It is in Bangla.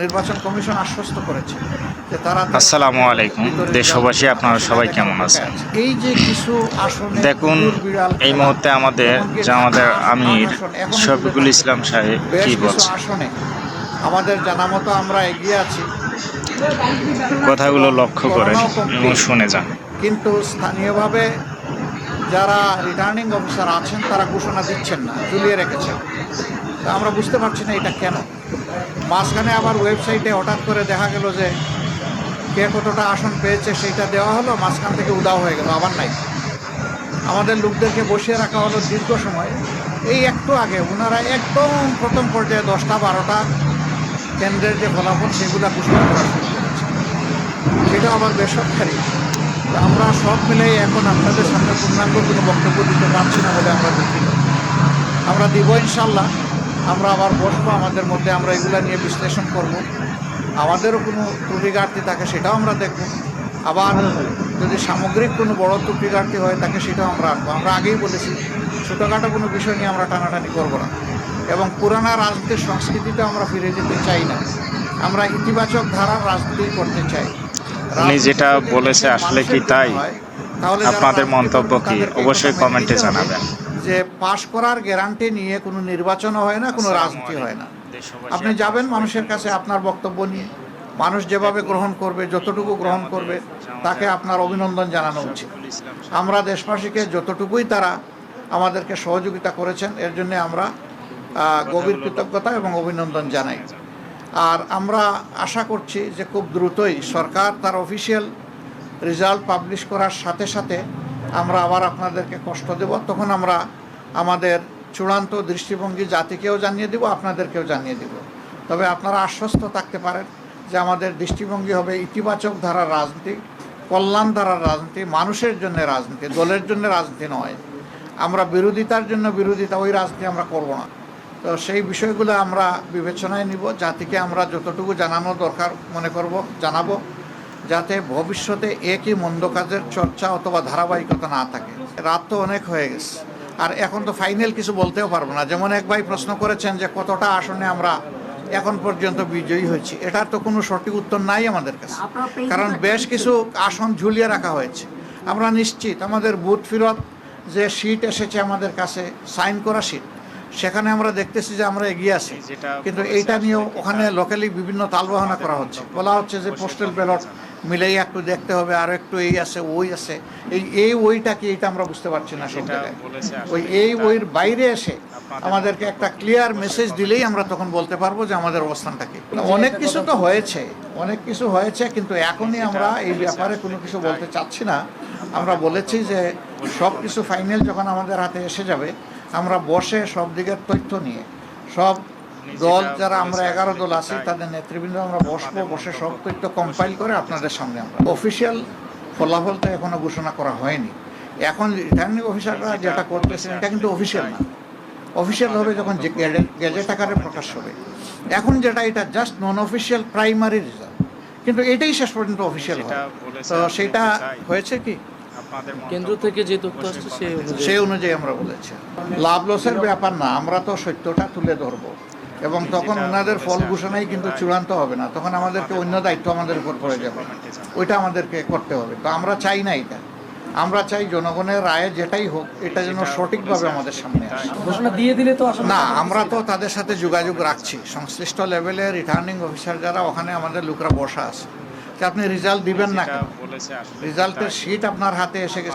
নির্বাচন কমিশন আশ্বস্ত করেছে যে তারা। আসসালামু আলাইকুম দেশবাসী, আপনারা সবাই কেমন আছেন? এই যে কিছু আসনে দেখুন, এই মুহূর্তে আমাদের জামাতের আমির শফিকুল ইসলাম সাহেব বেশ কি কিছু বলছে আসনে আমাদের জানা মতো আমরা এগিয়ে আছি, কথাগুলো লক্ষ্য করেন এবং শুনে যান। কিন্তু স্থানীয়ভাবে যারা রিটার্নিং অফিসার আছেন তারা ঘোষণা দিচ্ছেন না, ঝুলিয়ে রেখেছেন। তা আমরা বুঝতে পারছি না এটা কেন। মাঝখানে আবার ওয়েবসাইটে হঠাৎ করে দেখা গেল যে কে কতটা আসন পেয়েছে সেইটা দেওয়া হলো, মাঝখান থেকে উদাও হয়ে গেল, আবার নাই। আমাদের লোকদেরকে বসিয়ে রাখা হলো দীর্ঘ সময়। এই একটু আগে ওনারা একদম প্রথম পর্যায়ে 10টা 12টা কেন্দ্রের যে ফলাফল সেগুলো ঘোষণা করা শুরু করেছে, সেটা আবার বেসরকারি। আমরা সব মিলেই এখন আপনাদের সামনে পূর্ণাঙ্গ কোনো বক্তব্য দিতে পারছি না বলে আমরা দুঃখিত। আমরা দিব ইনশাল্লাহ। আমরা আবার বসবো, আমাদের মধ্যে আমরা এগুলো নিয়ে বিশ্লেষণ করব। আমাদেরও কোনো ত্রুটি ঘাটতি থাকে সেটাও আমরা দেখব। আবার যদি সামগ্রিক কোনো বড় ত্রুটি ঘাটতি হয় তাকে সেটাও আমরা আনবো। আমরা আগেই বলেছি ছোটোখাটো কোনো বিষয় নিয়ে আমরা টানাটানি করবো না, এবং পুরানা রাজনীতির সংস্কৃতিতে আমরা ফিরে যেতে চাই না। আমরা ইতিবাচক ধারার রাজনীতি করতে চাই। উনি যেটা বলেছে আসলে কি তাই? আপনাদের মন্তব্য কি অবশ্যই কমেন্টে জানাবেন। যে পাশ করার গ্যারান্টি নিয়ে কোনো নির্বাচনও হয় না, কোনো রাজনীতি হয় না। আপনি যাবেন মানুষের কাছে আপনার বক্তব্য নিয়ে, মানুষ যেভাবে গ্রহণ করবে, যতটুকু গ্রহণ করবে তাকে আপনার অভিনন্দন জানানো উচিত। আমরা দেশবাসীকে যতটুকুই তারা আমাদেরকে সহযোগিতা করেছেন এর জন্য আমরা গভীর কৃতজ্ঞতা এবং অভিনন্দন জানাই। আর আমরা আশা করছি যে খুব দ্রুতই সরকার তার অফিসিয়াল রেজাল্ট পাবলিশ করার সাথে সাথে আমরা আবার আপনাদেরকে কষ্ট দেব। তখন আমরা আমাদের চূড়ান্ত দৃষ্টিভঙ্গি জাতিকেও জানিয়ে দেব, আপনাদেরকেও জানিয়ে দেব। তবে আপনারা আশ্বস্ত থাকতে পারেন যে আমাদের দৃষ্টিভঙ্গি হবে ইতিবাচক ধারার রাজনীতি, কল্যাণ ধারার রাজনীতি, মানুষের জন্য রাজনীতি, দলের জন্য রাজনীতি নয়। আমরা বিরোধিতার জন্য বিরোধিতা, ওই রাজনীতি আমরা করব না। তো সেই বিষয়গুলো আমরা বিবেচনায় নিব, জাতিকে আমরা যতটুকু জানানো দরকার মনে করব জানাবো, যাতে ভবিষ্যতে একই মন্দ কাজের চর্চা অথবা ধারাবাহিকতা না থাকে। রাত তো অনেক হয়ে গেছে, আর এখন তো ফাইনাল কিছু বলতেও পারবো না। যেমন এক ভাই প্রশ্ন করেছেন যে কতটা আসনে আমরা এখন পর্যন্ত বিজয়ী হয়েছি, এটার তো কোনো সঠিক উত্তর নাই আমাদের কাছে, কারণ বেশ কিছু আসন ঝুলিয়ে রাখা হয়েছে। আমরা নিশ্চিত আমাদের বুথ ফেরত যে সিট এসেছে আমাদের কাছে, সাইন করা সিট, সেখানে আমরা দেখতেছি যে আমরা এগিয়ে আছি। কিন্তু এইটা নিয়েও ওখানে লোকালি বিভিন্ন তালবাহানা করা হচ্ছে, বলা হচ্ছে যে পোস্টাল ব্যালট মিলেই একটু দেখতে হবে, আর একটু এই আছে ওই আছে। এই ওইটা কি, এটা আমরা বুঝতে পারছি না। সব জায়গায় ওই ওইর বাইরে এসে আমাদেরকে একটা ক্লিয়ার মেসেজ দিলেই আমরা তখন বলতে পারবো যে আমাদের অবস্থানটা কি। অনেক কিছু তো হয়েছে, অনেক কিছু হয়েছে, কিন্তু এখনই আমরা এই ব্যাপারে কোনো কিছু বলতে চাচ্ছি না। আমরা বলেছি যে সব কিছু ফাইনাল যখন আমাদের হাতে এসে যাবে, আমরা বসে সব দিকের তথ্য নিয়ে, সব দল যারা আমরা 11 দল আছি তাদের নেতৃবৃন্দ আমরা বসবো, বসে সব তথ্য কম্পাইল করে আপনাদের সামনে আমরা অফিসিয়াল ফলাফল তো এখনো ঘোষণা করা হয়নি। এখন রিটার্নিং অফিসাররা যেটা করতেছেন এটা কিন্তু অফিসিয়াল না। অফিসিয়াল হবে যখন গেজেট আকারে প্রকাশ হবে। এখন যেটা এটা জাস্ট নন অফিসিয়াল প্রাইমারি রেজাল্ট, কিন্তু এটাই শেষ পর্যন্ত অফিসিয়াল হয়। তো সেটা হয়েছে কি কেন্দ্র থেকে যে তথ্য আসছে সেই অনুযায়ী আমরা বলেছি। লাভ লসের ব্যাপার না, আমরা তো সত্যটা তুলে ধরবো, এবং তখন ওনাদের ফল ঘোষণাই কিন্তু চূড়ান্ত হবে না, তখন আমাদেরকে অন্য দায়িত্ব আমাদের উপর পড়ে যাবে, ওইটা আমাদেরকে করতে হবে। তো আমরা চাই না এটা, আমরা চাই জনগণের রায়ে যেটাই হোক এটা যেন সঠিকভাবে আমাদের সামনে আসে। ঘোষণা দিয়ে দিলে তো না, আমরা তো তাদের সাথে যোগাযোগ রাখছি, সংশ্লিষ্ট লেভেলে রিটার্নিং অফিসার যারা ওখানে আমাদের লোকরা বসা আছে, যে আপনি রেজাল্ট দিবেন না কেন, রেজাল্টের শিট আপনার হাতে এসে গেছে।